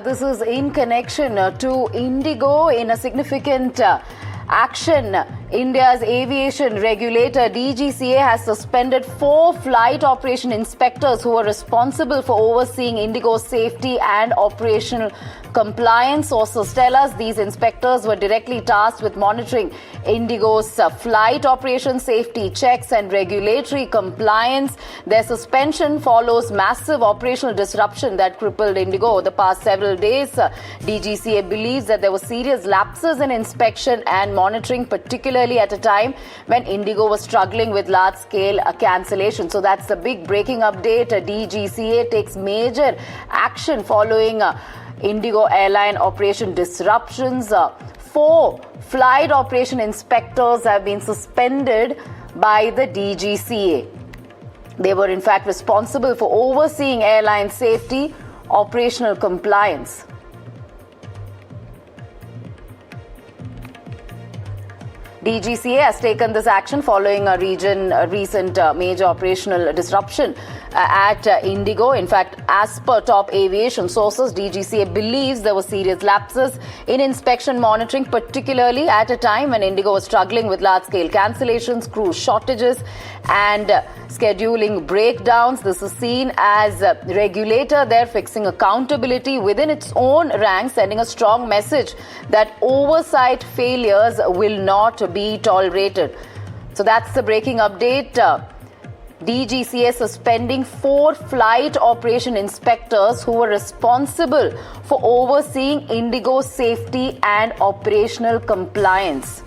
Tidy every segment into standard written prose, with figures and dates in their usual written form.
This is in connection to IndiGo in a significant action. India's aviation regulator DGCA has suspended 4 flight operation inspectors who were responsible for overseeing IndiGo's safety and operational compliance. Sources tell us these inspectors were directly tasked with monitoring IndiGo's flight operation safety checks and regulatory compliance. Their suspension follows massive operational disruption that crippled IndiGo over the past several days. DGCA believes that there were serious lapses in inspection and monitoring, particularly at a time when IndiGo was struggling with large-scale cancellation. So that's the big breaking update. DGCA takes major action following IndiGo airline operation disruptions. 4 flight operation inspectors have been suspended by the DGCA. They were in fact responsible for overseeing airline safety, operational compliance. DGCA has taken this action following a recent major operational disruption at IndiGo. In fact, as per top aviation sources, DGCA believes there were serious lapses in inspection monitoring, particularly at a time when IndiGo was struggling with large-scale cancellations, crew shortages, and scheduling breakdowns. This is seen as a regulator there fixing accountability within its own ranks, sending a strong message that oversight failures will not be tolerated. So that's the breaking update. DGCA suspending 4 flight operation inspectors who were responsible for overseeing IndiGo's safety and operational compliance.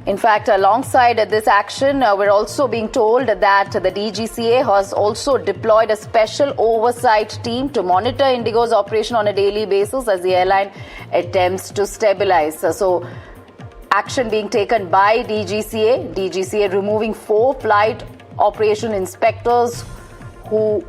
In fact, alongside this action, we're also being told that the DGCA has also deployed a special oversight team to monitor IndiGo's operation on a daily basis as the airline attempts to stabilize. So, action being taken by DGCA removing 4 flight operation inspectors who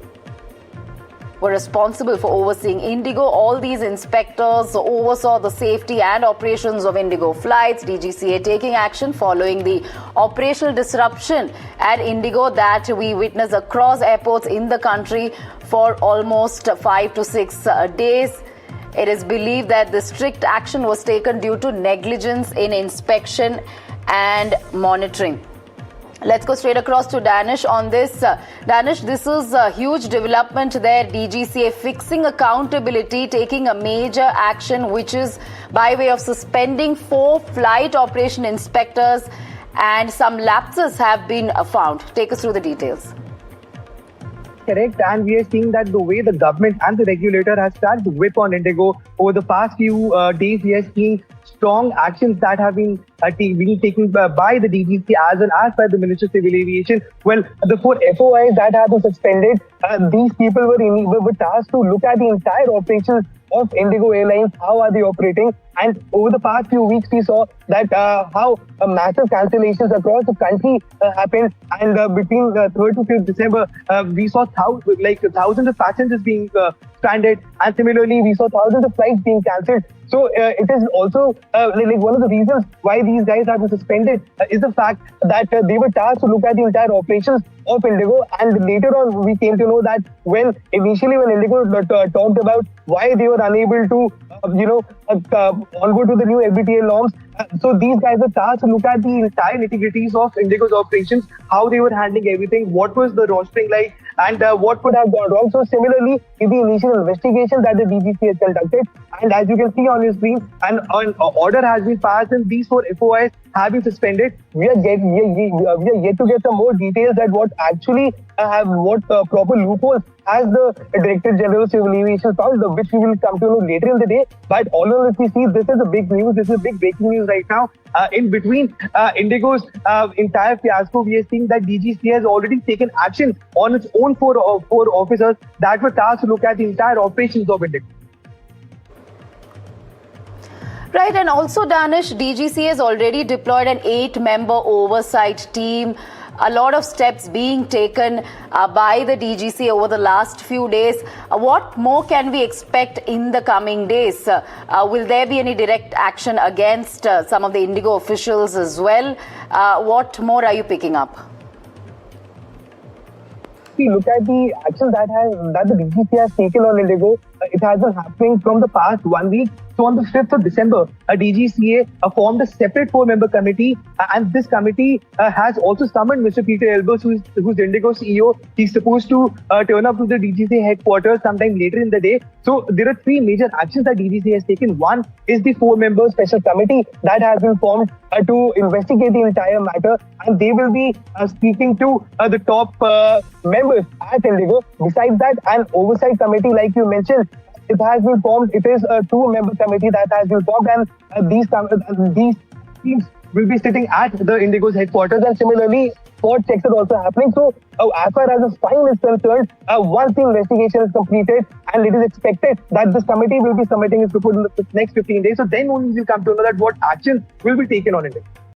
were responsible for overseeing IndiGo. All these inspectors oversaw the safety and operations of IndiGo flights. DGCA taking action following the operational disruption at IndiGo that we witnessed across airports in the country for almost 5 to 6 days. It is believed that the strict action was taken due to negligence in inspection and monitoring. Let's go straight across to Danish on this. Danish, this is a huge development there. DGCA fixing accountability, taking a major action, which is by way of suspending 4 flight operation inspectors, and some lapses have been found. Take us through the details. Correct, and we are seeing that the way the government and the regulator has started to whip on IndiGo over the past few days, we are seeing strong actions that have been taken by the DGCA as well as by the Ministry of Civil Aviation. Well, the 4 FOIs that have been suspended, these people were tasked to look at the entire operations of IndiGo Airlines. How are they operating? And over the past few weeks, we saw that how massive cancellations across the country happened. And between 3rd to 5th December, we saw thousands of passengers being stranded. And similarly, we saw thousands of flights being cancelled. So it is also one of the reasons why these guys have been suspended is the fact that they were tasked to look at the entire operations of IndiGo. And later on, we came to know that when IndiGo talked about why they were unable to onward to the new FBTA norms. So these guys were tasked to look at the entire nitty-gritties of IndiGo's operations, how they were handling everything, what was the rostering like, and what could have gone wrong. So similarly, in the initial investigation that the DGCA has conducted, and as you can see on your screen, an order has been passed and these 4 FOIs have been suspended. We are yet to get some more details that what actually proper loopholes has the Directorate General of Civil Aviation found, which we will come to know later in the day. But all in all, if we see, this is a big news. This is a big breaking news right now. In between IndiGo's entire fiasco, we are seeing that DGCA has already taken action on its own 4 officers that were tasked to look at the entire operations of IndiGo. Right, and also Danish, DGCA has already deployed an 8-member oversight team. A lot of steps being taken by the DGCA over the last few days. What more can we expect in the coming days? Will there be any direct action against some of the IndiGo officials as well? What more are you picking up? we look at the action that the DGCA has taken on IndiGo, it has been happening from the past 1 week. So on the 5th of December, a DGCA formed a separate 4-member committee, and this committee has also summoned Mr. Peter Elbers, who's IndiGo CEO. He's supposed to turn up to the DGCA headquarters sometime later in the day. So there are 3 major actions that DGCA has taken. One is the 4-member special committee that has been formed to investigate the entire matter, and they will be speaking to the top members at IndiGo. Besides that, an oversight committee, like you mentioned, it has been formed. It is a 2-member committee that has been formed, and these teams will be sitting at the IndiGo's headquarters, and similarly, spot checks are also happening. So, as far as the fine is concerned, once the investigation is completed, and it is expected that this committee will be submitting its report in the next 15 days, so then only we'll come to know that what action will be taken on it.